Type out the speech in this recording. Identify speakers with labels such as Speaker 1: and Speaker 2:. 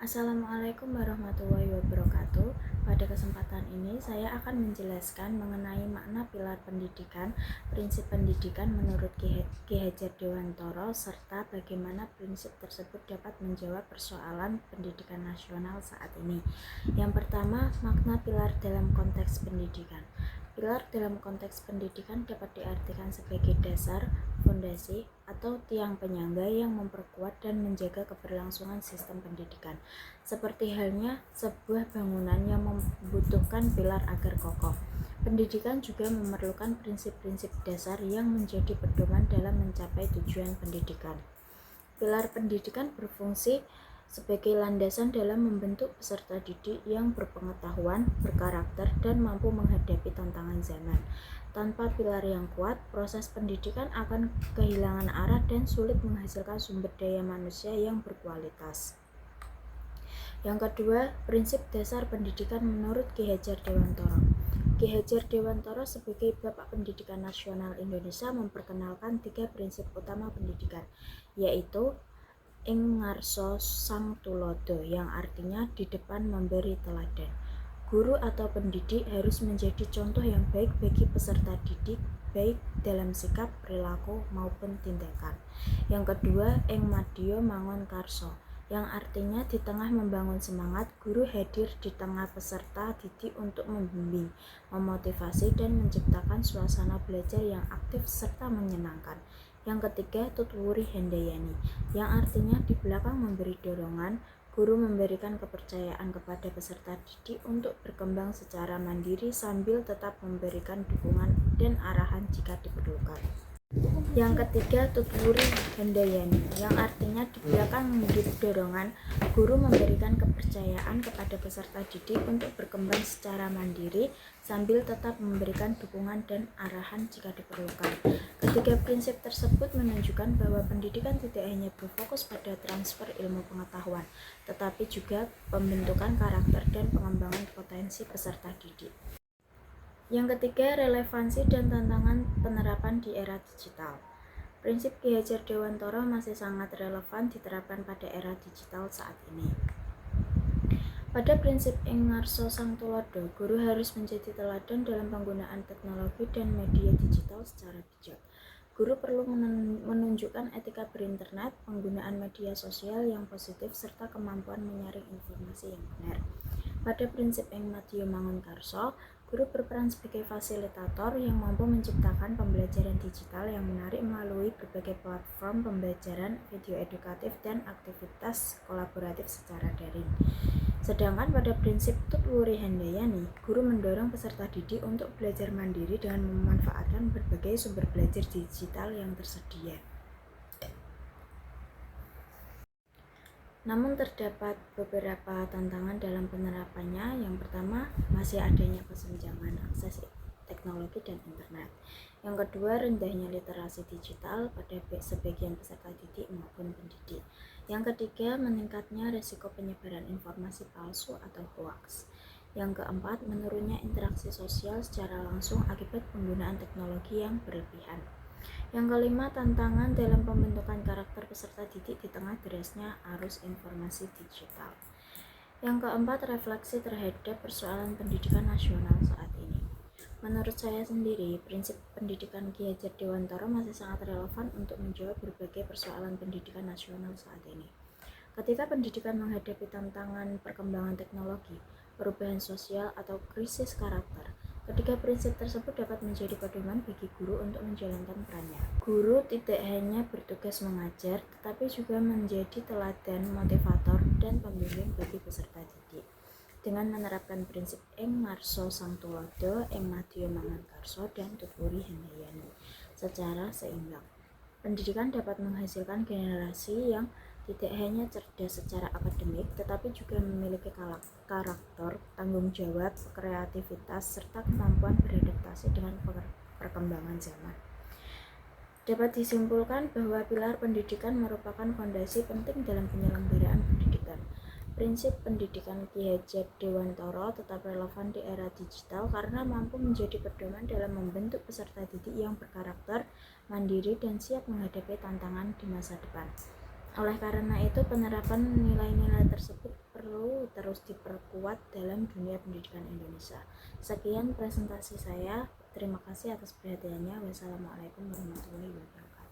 Speaker 1: Assalamualaikum warahmatullahi wabarakatuh. Pada kesempatan ini saya akan menjelaskan mengenai makna pilar pendidikan, prinsip pendidikan menurut Ki Hajar Dewantara, serta bagaimana prinsip tersebut dapat menjawab persoalan pendidikan nasional saat ini. Yang pertama, makna pilar dalam konteks pendidikan. Pilar dalam konteks pendidikan dapat diartikan sebagai dasar, fondasi, atau tiang penyangga yang memperkuat dan menjaga keberlangsungan sistem pendidikan. Seperti halnya sebuah bangunan yang membutuhkan pilar agar kokoh. Pendidikan juga memerlukan prinsip-prinsip dasar yang menjadi pedoman dalam mencapai tujuan pendidikan. Pilar pendidikan berfungsi sebagai landasan dalam membentuk peserta didik yang berpengetahuan, berkarakter, dan mampu menghadapi tantangan zaman. Tanpa pilar yang kuat, proses pendidikan akan kehilangan arah dan sulit menghasilkan sumber daya manusia yang berkualitas. Yang kedua, prinsip dasar pendidikan menurut Ki Hajar Dewantara. Ki Hajar Dewantara sebagai Bapak Pendidikan Nasional Indonesia memperkenalkan 3 prinsip utama pendidikan, yaitu ing ngarsa sang tulodo, yang artinya di depan memberi teladan. Guru atau pendidik harus menjadi contoh yang baik bagi peserta didik, baik dalam sikap, perilaku, maupun tindakan. Yang kedua, ing madya mangun karso, yang artinya di tengah membangun semangat, guru hadir di tengah peserta didik untuk membimbing, memotivasi, dan menciptakan suasana belajar yang aktif serta menyenangkan. Yang ketiga, tutwuri handayani, yang artinya di belakang memberi dorongan, guru memberikan kepercayaan kepada peserta didik untuk berkembang secara mandiri sambil tetap memberikan dukungan dan arahan jika diperlukan. Yang ketiga, tutwuri handayani, yang artinya di belakang memberi dorongan, guru memberikan kepercayaan kepada peserta didik untuk berkembang secara mandiri sambil tetap memberikan dukungan dan arahan jika diperlukan. Ketiga prinsip tersebut menunjukkan bahwa pendidikan tidak hanya berfokus pada transfer ilmu pengetahuan, tetapi juga pembentukan karakter dan pengembangan potensi peserta didik. Yang ketiga, relevansi dan tantangan penerapan di era digital. Prinsip Ki Hajar Dewantara masih sangat relevan diterapkan pada era digital saat ini. Pada prinsip ing ngarsa sang tulodo, guru harus menjadi teladan dalam penggunaan teknologi dan media digital secara bijak. Guru perlu menunjukkan etika berinternet, penggunaan media sosial yang positif, serta kemampuan menyaring informasi yang benar. Pada prinsip ing madya mangun karso, guru berperan sebagai fasilitator yang mampu menciptakan pembelajaran digital yang menarik melalui berbagai platform pembelajaran, video edukatif, dan aktivitas kolaboratif secara daring. Sedangkan pada prinsip tutwuri handayani, guru mendorong peserta didik untuk belajar mandiri dengan memanfaatkan berbagai sumber belajar digital yang tersedia. Namun terdapat beberapa tantangan dalam penerapannya. Yang pertama, masih adanya kesenjangan akses teknologi dan internet. Yang kedua, rendahnya literasi digital pada sebagian peserta didik maupun pendidik. Yang ketiga, meningkatnya risiko penyebaran informasi palsu atau hoaks. Yang keempat, menurunnya interaksi sosial secara langsung akibat penggunaan teknologi yang berlebihan. Yang kelima, tantangan dalam pembentukan karakter peserta didik di tengah derasnya arus informasi digital. Yang keempat, refleksi terhadap persoalan pendidikan nasional saat ini. Menurut saya sendiri, prinsip pendidikan Ki Hajar Dewantara masih sangat relevan untuk menjawab berbagai persoalan pendidikan nasional saat ini. Ketika pendidikan menghadapi tantangan perkembangan teknologi, perubahan sosial, atau krisis karakter, ketiga prinsip tersebut dapat menjadi pedoman bagi guru untuk menjalankan perannya. Guru tidak hanya bertugas mengajar, tetapi juga menjadi teladan, motivator, dan pembimbing bagi peserta didik. Dengan menerapkan prinsip ing ngarsa sang tulodo, ing madya mangun karso, dan tutwuri handayani secara seimbang, pendidikan dapat menghasilkan generasi yang tidak hanya cerdas secara akademik, tetapi juga memiliki karakter, tanggung jawab, kreativitas, serta kemampuan beradaptasi dengan perkembangan zaman. Dapat disimpulkan bahwa pilar pendidikan merupakan fondasi penting dalam penyelenggaraan pendidikan. Prinsip pendidikan Ki Hajar Dewantara tetap relevan di era digital karena mampu menjadi pedoman dalam membentuk peserta didik yang berkarakter, mandiri, dan siap menghadapi tantangan di masa depan. Oleh karena itu, penerapan nilai-nilai tersebut harus diperkuat dalam dunia pendidikan Indonesia. Sekian presentasi saya. Terima kasih atas perhatiannya. Wassalamualaikum warahmatullahi wabarakatuh.